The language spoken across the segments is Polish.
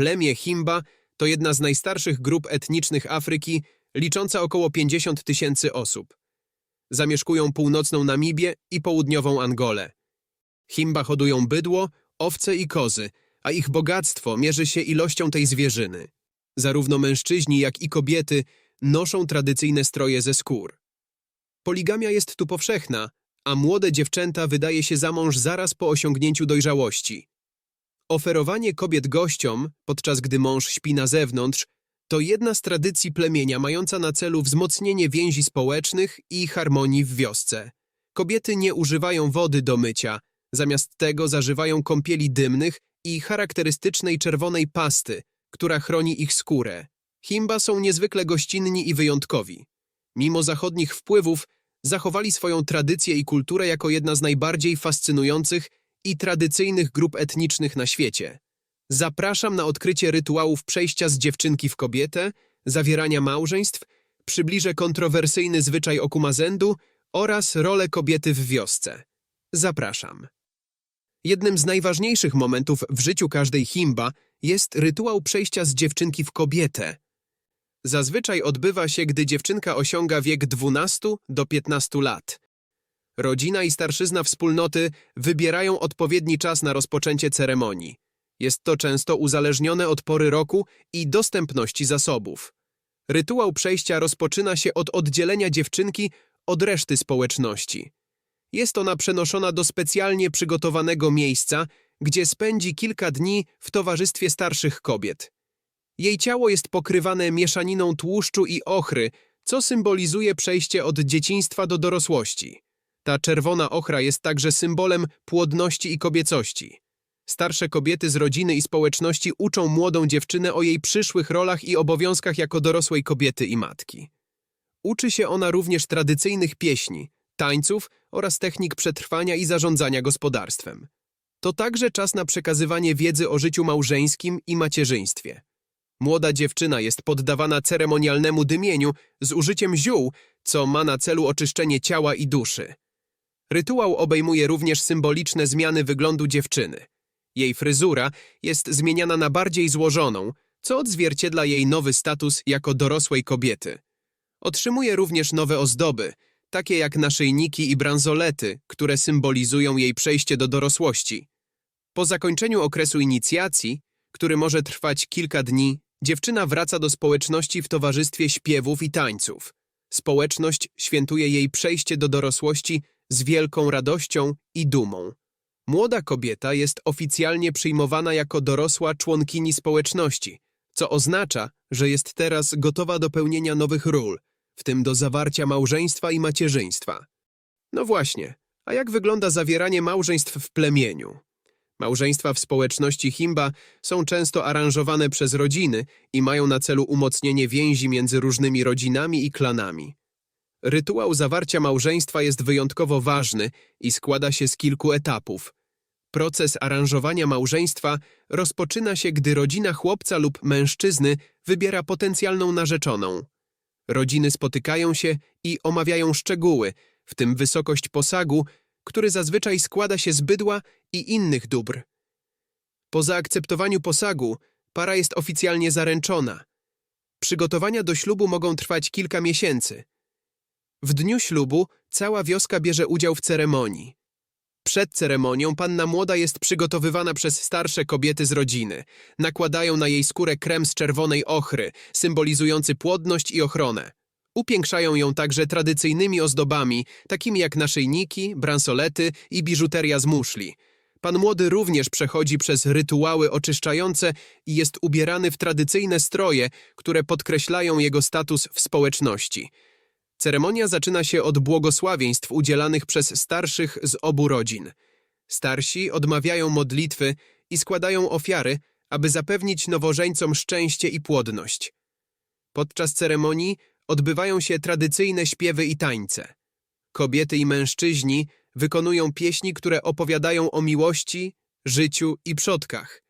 Plemię Himba to jedna z najstarszych grup etnicznych Afryki, licząca około 50 000 osób. Zamieszkują północną Namibię i południową Angolę. Himba hodują bydło, owce i kozy, a ich bogactwo mierzy się ilością tej zwierzyny. Zarówno mężczyźni, jak i kobiety noszą tradycyjne stroje ze skór. Poligamia jest tu powszechna, a młode dziewczęta wydaje się za mąż zaraz po osiągnięciu dojrzałości. Oferowanie kobiet gościom, podczas gdy mąż śpi na zewnątrz, to jedna z tradycji plemienia mająca na celu wzmocnienie więzi społecznych i harmonii w wiosce. Kobiety nie używają wody do mycia, zamiast tego zażywają kąpieli dymnych i charakterystycznej czerwonej pasty, która chroni ich skórę. Himba są niezwykle gościnni i wyjątkowi. Mimo zachodnich wpływów, zachowali swoją tradycję i kulturę jako jedna z najbardziej fascynujących i tradycyjnych grup etnicznych na świecie. Zapraszam na odkrycie rytuałów przejścia z dziewczynki w kobietę, zawierania małżeństw, przybliżę kontrowersyjny zwyczaj okumazendu oraz rolę kobiety w wiosce. Zapraszam. Jednym z najważniejszych momentów w życiu każdej Himba jest rytuał przejścia z dziewczynki w kobietę. Zazwyczaj odbywa się, gdy dziewczynka osiąga wiek 12 do 15 lat. Rodzina i starszyzna wspólnoty wybierają odpowiedni czas na rozpoczęcie ceremonii. Jest to często uzależnione od pory roku i dostępności zasobów. Rytuał przejścia rozpoczyna się od oddzielenia dziewczynki od reszty społeczności. Jest ona przenoszona do specjalnie przygotowanego miejsca, gdzie spędzi kilka dni w towarzystwie starszych kobiet. Jej ciało jest pokrywane mieszaniną tłuszczu i ochry, co symbolizuje przejście od dzieciństwa do dorosłości. Ta czerwona ochra jest także symbolem płodności i kobiecości. Starsze kobiety z rodziny i społeczności uczą młodą dziewczynę o jej przyszłych rolach i obowiązkach jako dorosłej kobiety i matki. Uczy się ona również tradycyjnych pieśni, tańców oraz technik przetrwania i zarządzania gospodarstwem. To także czas na przekazywanie wiedzy o życiu małżeńskim i macierzyństwie. Młoda dziewczyna jest poddawana ceremonialnemu dymieniu z użyciem ziół, co ma na celu oczyszczenie ciała i duszy. Rytuał obejmuje również symboliczne zmiany wyglądu dziewczyny. Jej fryzura jest zmieniana na bardziej złożoną, co odzwierciedla jej nowy status jako dorosłej kobiety. Otrzymuje również nowe ozdoby, takie jak naszyjniki i bransolety, które symbolizują jej przejście do dorosłości. Po zakończeniu okresu inicjacji, który może trwać kilka dni, dziewczyna wraca do społeczności w towarzystwie śpiewów i tańców. Społeczność świętuje jej przejście do dorosłości z wielką radością i dumą. Młoda kobieta jest oficjalnie przyjmowana jako dorosła członkini społeczności, co oznacza, że jest teraz gotowa do pełnienia nowych ról, w tym do zawarcia małżeństwa i macierzyństwa. No właśnie, a jak wygląda zawieranie małżeństw w plemieniu? Małżeństwa w społeczności Himba są często aranżowane przez rodziny i mają na celu umocnienie więzi między różnymi rodzinami i klanami. Rytuał zawarcia małżeństwa jest wyjątkowo ważny i składa się z kilku etapów. Proces aranżowania małżeństwa rozpoczyna się, gdy rodzina chłopca lub mężczyzny wybiera potencjalną narzeczoną. Rodziny spotykają się i omawiają szczegóły, w tym wysokość posagu, który zazwyczaj składa się z bydła i innych dóbr. Po zaakceptowaniu posagu para jest oficjalnie zaręczona. Przygotowania do ślubu mogą trwać kilka miesięcy. W dniu ślubu cała wioska bierze udział w ceremonii. Przed ceremonią panna młoda jest przygotowywana przez starsze kobiety z rodziny. Nakładają na jej skórę krem z czerwonej ochry, symbolizujący płodność i ochronę. Upiększają ją także tradycyjnymi ozdobami, takimi jak naszyjniki, bransolety i biżuteria z muszli. Pan młody również przechodzi przez rytuały oczyszczające i jest ubierany w tradycyjne stroje, które podkreślają jego status w społeczności. Ceremonia zaczyna się od błogosławieństw udzielanych przez starszych z obu rodzin. Starsi odmawiają modlitwy i składają ofiary, aby zapewnić nowożeńcom szczęście i płodność. Podczas ceremonii odbywają się tradycyjne śpiewy i tańce. Kobiety i mężczyźni wykonują pieśni, które opowiadają o miłości, życiu i przodkach.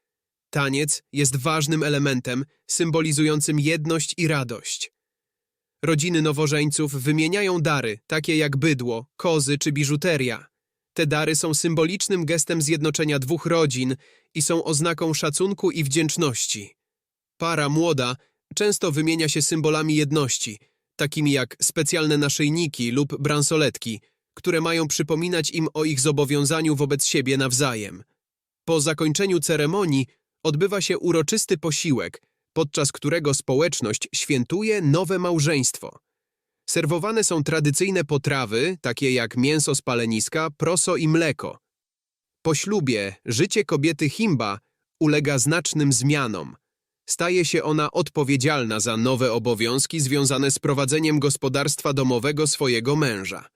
Taniec jest ważnym elementem symbolizującym jedność i radość. Rodziny nowożeńców wymieniają dary, takie jak bydło, kozy czy biżuteria. Te dary są symbolicznym gestem zjednoczenia dwóch rodzin i są oznaką szacunku i wdzięczności. Para młoda często wymienia się symbolami jedności, takimi jak specjalne naszyjniki lub bransoletki, które mają przypominać im o ich zobowiązaniu wobec siebie nawzajem. Po zakończeniu ceremonii odbywa się uroczysty posiłek, podczas którego społeczność świętuje nowe małżeństwo. Serwowane są tradycyjne potrawy, takie jak mięso z paleniska, proso i mleko. Po ślubie życie kobiety Himba ulega znacznym zmianom. Staje się ona odpowiedzialna za nowe obowiązki związane z prowadzeniem gospodarstwa domowego swojego męża.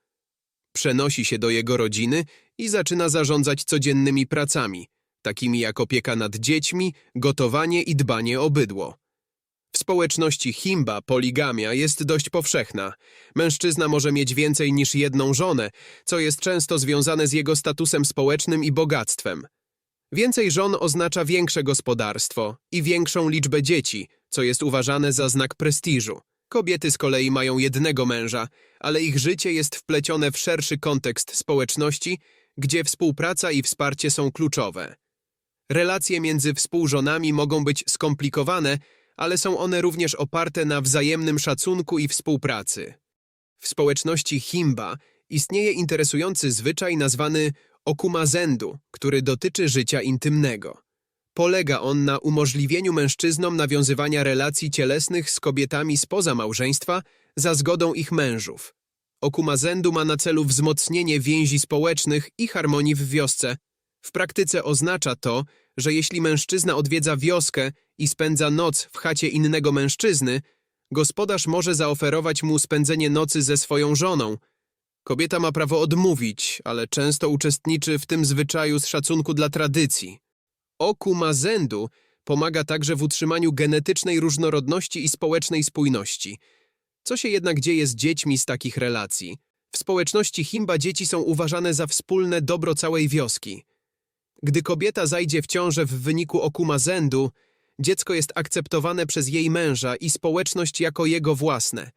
Przenosi się do jego rodziny i zaczyna zarządzać codziennymi pracami, takimi jak opieka nad dziećmi, gotowanie i dbanie o bydło. W społeczności Himba poligamia jest dość powszechna. Mężczyzna może mieć więcej niż jedną żonę, co jest często związane z jego statusem społecznym i bogactwem. Więcej żon oznacza większe gospodarstwo i większą liczbę dzieci, co jest uważane za znak prestiżu. Kobiety z kolei mają jednego męża, ale ich życie jest wplecione w szerszy kontekst społeczności, gdzie współpraca i wsparcie są kluczowe. Relacje między współżonami mogą być skomplikowane, ale są one również oparte na wzajemnym szacunku i współpracy. W społeczności Himba istnieje interesujący zwyczaj nazwany okumazendu, który dotyczy życia intymnego. Polega on na umożliwieniu mężczyznom nawiązywania relacji cielesnych z kobietami spoza małżeństwa za zgodą ich mężów. Okumazendu ma na celu wzmocnienie więzi społecznych i harmonii w wiosce. W praktyce oznacza to, że jeśli mężczyzna odwiedza wioskę i spędza noc w chacie innego mężczyzny, gospodarz może zaoferować mu spędzenie nocy ze swoją żoną. Kobieta ma prawo odmówić, ale często uczestniczy w tym zwyczaju z szacunku dla tradycji. Okumazendu pomaga także w utrzymaniu genetycznej różnorodności i społecznej spójności. Co się jednak dzieje z dziećmi z takich relacji? W społeczności Himba dzieci są uważane za wspólne dobro całej wioski. Gdy kobieta zajdzie w ciążę w wyniku okumazendu, dziecko jest akceptowane przez jej męża i społeczność jako jego własne.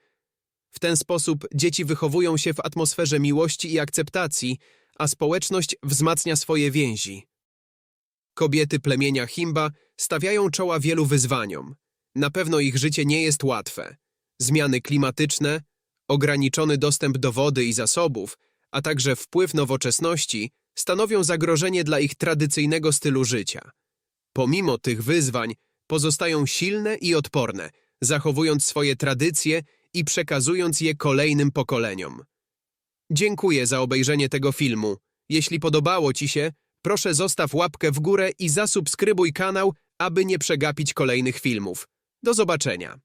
W ten sposób dzieci wychowują się w atmosferze miłości i akceptacji, a społeczność wzmacnia swoje więzi. Kobiety plemienia Himba stawiają czoła wielu wyzwaniom. Na pewno ich życie nie jest łatwe. Zmiany klimatyczne, ograniczony dostęp do wody i zasobów, a także wpływ nowoczesności stanowią zagrożenie dla ich tradycyjnego stylu życia. Pomimo tych wyzwań pozostają silne i odporne, zachowując swoje tradycje i przekazując je kolejnym pokoleniom. Dziękuję za obejrzenie tego filmu. Jeśli podobało Ci się, proszę zostaw łapkę w górę i zasubskrybuj kanał, aby nie przegapić kolejnych filmów. Do zobaczenia.